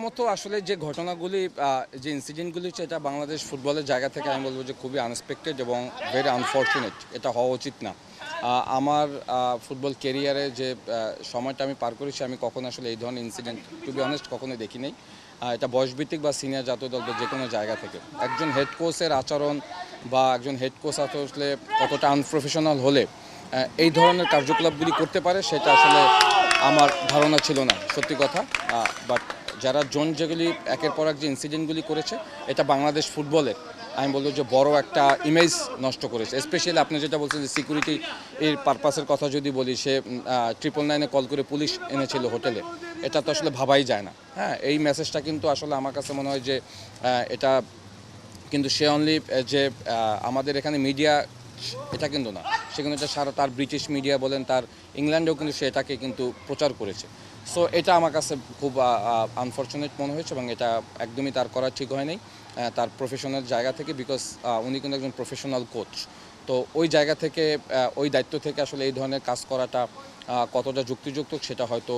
প্রথমত আসলে যে ঘটনাগুলি যে ইনসিডেন্টগুলি হচ্ছে এটা বাংলাদেশ ফুটবলের জায়গা থেকে আমি বলবো যে খুবই আনএক্সপেক্টেড এবং ভেরি আনফর্চুনেট। এটা হওয়া উচিত না। আমার ফুটবল ক্যারিয়ারে যে সময়টা আমি পার করেছি আমি কখনো আসলে এই ধরনের ইনসিডেন্ট টু বি অনেস্ট কখনো দেখি নাই। এটা বয়সভিত্তিক বা সিনিয়র জাতীয় দল বা যে কোনো জায়গা থেকে একজন হেড কোচের আচরণ বা একজন হেড কোচ আসলে কতটা আনপ্রফেশনাল হলে এই ধরনের কার্যকলাপগুলি করতে পারে সেটা আসলে আমার ধারণা ছিল না, সত্যি কথা। বাট যারা যেগুলি একের পর এক যে ইনসিডেন্টগুলি করেছে এটা বাংলাদেশ ফুটবলের আমি বলবো যে বড় একটা ইমেজ নষ্ট করেছে। স্পেশালি আপনি যেটা বলছেন যে সিকিউরিটি এর পারপাসের কথা যদি বলি, সে 999-এ কল করে পুলিশ এনেছিল হোটেলে, এটা তো আসলে ভাবাই যায় না। হ্যাঁ, এই মেসেজটা কিন্তু আসলে আমার কাছে মনে হয় যে এটা কিন্তু সে অনলি যে আমাদের এখানে মিডিয়া এটা কিন্তু না, সে কিন্তু এটা সারা তার ব্রিটিশ মিডিয়া বলেন, তার ইংল্যান্ডেও কিন্তু সে এটাকে কিন্তু প্রচার করেছে। সো এটা আমার কাছে খুব আনফর্চুনেট মনে হয়েছে এবং এটা একদমই তার করা ঠিক হয়নি তার প্রফেশনাল জায়গা থেকে, বিকজ উনি কিন্তু একজন প্রফেশনাল কোচ। তো ওই জায়গা থেকে ওই দায়িত্ব থেকে আসলে এই ধরনের কাজ করাটা কতটা যুক্তিযুক্ত সেটা হয়তো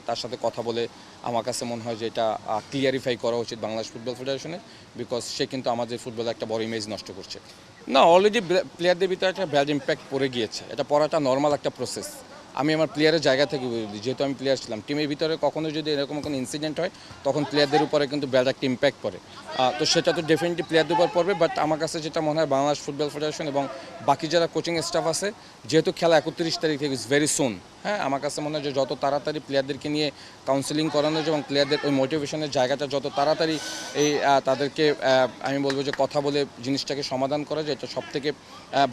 তার সাথে কথা বলে আমার কাছে মনে হয় যে এটা ক্লিয়ারিফাই করা উচিত বাংলাদেশ ফুটবল ফেডারেশনের, বিকজ সে কিন্তু আমাদের ফুটবলে একটা বড় ইমেজ নষ্ট করছে। না, অলরেডি প্লেয়ারদের ভিতরে একটা ব্যাড ইম্প্যাক্ট পড়ে গিয়েছে, এটা পড়াটা নর্মাল একটা প্রসেস। আমি আমার প্লেয়ারের জায়গা থেকে বলি, যেহেতু আমি প্লেয়ার ছিলাম, টিমের ভিতরে কখনো যদি এরকম কোনো ইনসিডেন্ট হয় তখন প্লেয়ারদের উপরে কিন্তু ব্যাড একটা ইম্প্যাক্ট পড়ে। তো সেটা তো ডেফিনেটলি প্লেয়ারদের উপর পড়বে। বাট আমার কাছে যেটা মনে হয় বাংলাদেশ ফুটবল ফেডারেশন এবং বাকি যারা কোচিং স্টাফ আছে, যেহেতু খেলা 31 তারিখ থেকে ইজ ভেরি সুন, হ্যাঁ, আমার কাছে মনে হয় যে যত তাড়াতাড়ি প্লেয়ারদেরকে নিয়ে কাউন্সেলিং করানো যায় এবং প্লেয়ারদের ওই মোটিভেশনের জায়গাটা যত তাড়াতাড়ি তাদেরকে আমি বলবো যে কথা বলে জিনিসটাকে সমাধান করা যায়, এটা সবথেকে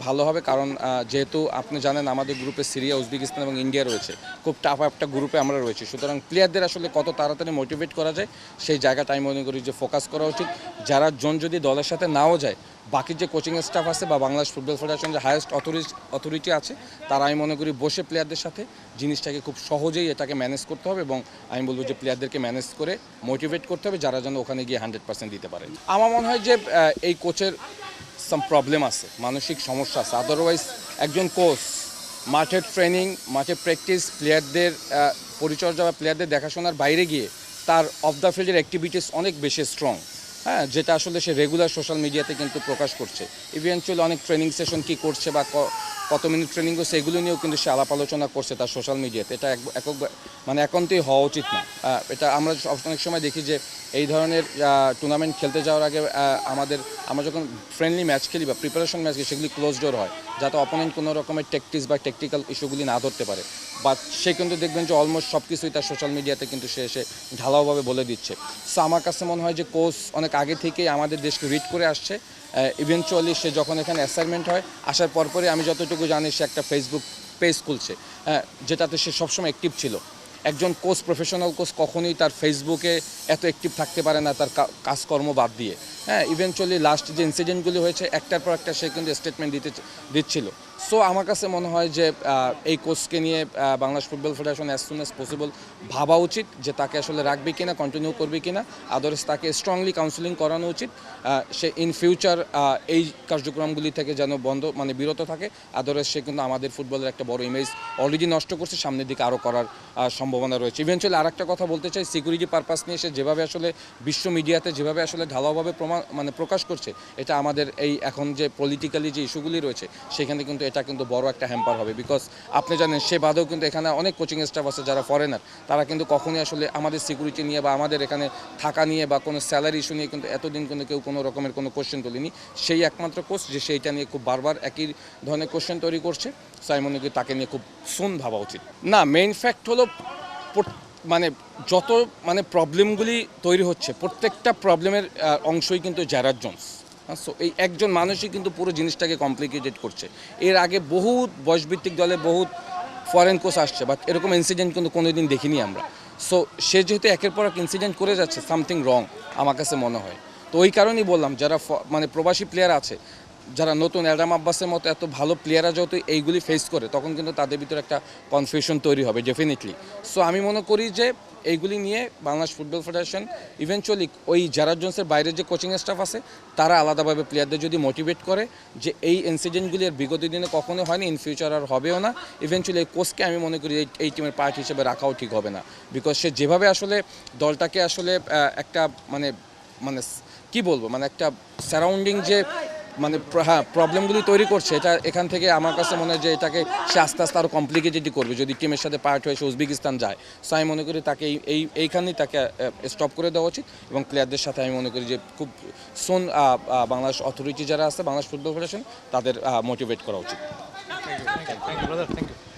ভালো হবে। কারণ যেহেতু আপনি জানেন আমাদের গ্রুপে সিরিয়া, উজবেকিস্তান এবং ইন্ডিয়া রয়েছে, খুব টাফ একটা গ্রুপে আমরা রয়েছি। সুতরাং প্লেয়ারদের আসলে কত তাড়াতাড়ি মোটিভেট করা যায় সেই জায়গাটা আমি মনে করি যে ফোকাস করা উচিত। যারা যদি দলের সাথে নাও যায়, বাকি যে কোচিং স্টাফ আছে বা বাংলাদেশ ফুটবল ফেডারেশন যে হায়েস্ট অথরিটি আছে, তারা আমি মনে করি বসে প্লেয়ারদের সাথে জিনিসটাকে খুব সহজেই এটাকে ম্যানেজ করতে হবে এবং আমি বলবো যে প্লেয়ারদেরকে ম্যানেজ করে মোটিভেট করতে হবে, যারা যেন ওখানে গিয়ে 100% দিতে পারে। আমার মনে হয় যে এই কোচের সাম প্রবলেম আছে, মানসিক সমস্যা আছে। আদারওয়াইজ একজন কোচ মাঠের ট্রেনিং, মাঠে প্র্যাকটিস, প্লেয়ারদের পরিচর্যা বা প্লেয়ারদের দেখাশোনার বাইরে গিয়ে তার অফ দ্য ফিল্ডের অ্যাক্টিভিটিস অনেক বেশি স্ট্রং, হ্যাঁ, যেটা আসলে সে রেগুলার সোশ্যাল মিডিয়াতে কিন্তু প্রকাশ করছে। ইভেনচুয়ালি অনেক ট্রেনিং সেশন কী করছে বা কত মিনিট ট্রেনিং করছে এগুলো নিয়েও কিন্তু সে আলাপ আলোচনা করছে তার সোশ্যাল মিডিয়াতে। এটা মানে একান্তই হওয়া উচিত না। এটা আমরা অনেক সময় দেখি যে এই ধরনের টুর্নামেন্ট খেলতে যাওয়ার আগে আমরা যখন ফ্রেন্ডলি ম্যাচ খেলি বা প্রিপারেশন ম্যাচ খেলি, সেগুলি ক্লোজ ডোর হয়, যাতে অপোনেন্ট কোনো রকমের ট্যাকটিক্স বা টেকনিক্যাল ইস্যুগুলি না ধরতে পারে। বাট সে কিন্তু দেখবেন যে অলমোস্ট সব কিছুই তার সোশ্যাল মিডিয়াতে কিন্তু সে এসে ঢালাওভাবে বলে দিচ্ছে। সো আমার কাছে মনে হয় যে কোচ অনেক আগে থেকেই আমাদের দেশকে রিড করে আসছে। ইভেনচুয়ালি সে যখন এখানে অ্যাসাইনমেন্ট হয়, আসার পরপরই আমি যতটুকু জানি সে একটা ফেসবুক পেজ খুলছে, যেটাতে সে সবসময় অ্যাক্টিভ ছিল। একজন কোচ, প্রফেশনাল কোচ কখনোই তার ফেসবুকে এত অ্যাক্টিভ থাকতে পারে না তার কাজকর্ম বাদ দিয়ে। হ্যাঁ, ইভেনচুয়ালি লাস্ট যে ইনসিডেন্টগুলি হয়েছে একটার পর একটা সে কিন্তু স্টেটমেন্ট দিচ্ছিল। সো আমার কাছে মনে হয় যে এই কোচকে নিয়ে Bangladesh football federation as soon as possible ভাবা উচিত যে তাকে আসলে রাখবে কিনা, কন্টিনিউ করবে কিনা। আদারওয়াইজ তাকে স্ট্রংলি কাউন্সেলিং করানো উচিত, সে ইন ফিউচার এই কার্যক্রমগুলি থেকে যেন বিরত থাকে। আদারওয়াইজ সে কিন্তু আমাদের ফুটবলের একটা বড় ইমেজ অলরেডি নষ্ট করছে, সামনের দিকে আরও করার সম্ভাবনা রয়েছে। ইভেনচুয়ালি আরেকটা কথা বলতে চাই, সিকিউরিটি পারপাস নিয়ে সে যেভাবে আসলে বিশ্ব মিডিয়াতে যেভাবে আসলে ঢালাওভাবে প্রকাশ করছে, এটা আমাদের এই এখন যে পলিটিক্যালি যে ইস্যুগুলি রয়েছে সেখানে কিন্তু এটা কিন্তু বড় একটা হ্যাম্পার হবে। বিকজ আপনি জানেন সে বাদেও কিন্তু এখানে অনেক কোচিং স্টাফ আছে যারা ফরেনার, তারা কিন্তু কখনোই আসলে আমাদের সিকিউরিটি নিয়ে বা আমাদের এখানে থাকা নিয়ে বা কোনো স্যালারি ইস্যু নিয়ে কিন্তু এতদিন কিন্তু কেউ কোনো রকমের কোনো কোশ্চেন তোলেনি। সেই একমাত্র কোচ যে সেইটা নিয়ে খুব বারবার একই ধরনের কোশ্চেন তৈরি করছে। সো আমি মনে করি তাকে নিয়ে খুব সুন ভাবা উচিত। না, মেইন ফ্যাক্ট হলো যত প্রবলেমগুলি তৈরি হচ্ছে, প্রত্যেকটা প্রবলেমের অংশই কিন্তু জ্যারাড জোন্স। সো এই একজন মানুষই কিন্তু পুরো জিনিসটাকে কমপ্লিকেটেড করছে। এর আগে বহুত বয়সভিত্তিক দলে বহুত ফরেন কোচ আসছে, বাট এরকম ইনসিডেন্ট কিন্তু কোনোদিন দেখিনি আমরা। সো সে যেহেতু একের পর এক ইনসিডেন্ট করে যাচ্ছে, সামথিং রং আমার কাছে মনে হয়। তো ওই কারণেই বললাম, যারা প্রবাসী প্লেয়ার আছে, যারা নতুন অ্যাডাম আব্বাসের মতো এত ভালো প্লেয়াররা যেহেতু এইগুলি ফেস করে, তখন কিন্তু তাদের ভিতরে একটা কনফিউশন তৈরি হবে ডেফিনেটলি। সো আমি মনে করি যে এইগুলি নিয়ে বাংলাদেশ ফুটবল ফেডারেশন ইভেনচুয়ালি ওই জারার জোন্সের বাইরের যে কোচিং স্টাফ আছে তারা আলাদাভাবে প্লেয়ারদের যদি মোটিভেট করে যে এই ইনসিডেন্টগুলি আর বিগত দিনে কখনো হয়নি, ইন ফিউচার আর হবেও না, ইভেনচুয়ালি এই কোচকে আমি মনে করি এই টিমের পার্ট হিসেবে রাখাও ঠিক হবে না। বিকজ সে যেভাবে আসলে দলটাকে আসলে একটা মানে মানে কি বলবো, মানে একটা সারাউন্ডিং যে মানে হ্যাঁ প্রবলেমগুলি তৈরি করছে, এটা এখান থেকে আমার কাছে মনে হয় যে এটাকে সে আস্তে আস্তে আরও কমপ্লিকেটেডই করবে যদি টিমের সাথে পার্ট হয়ে সে উজবেকিস্তান যায়। সো আমি মনে করি তাকে এইখানেই তাকে স্টপ করে দেওয়া উচিত এবং প্লেয়ারদের সাথে আমি মনে করি যে খুব সোন বাংলাদেশ অথরিটি যারা আছে, বাংলাদেশ ফুটবল ফেডারেশন, তাদের মোটিভেট করা উচিত। Thank you brother, thank you.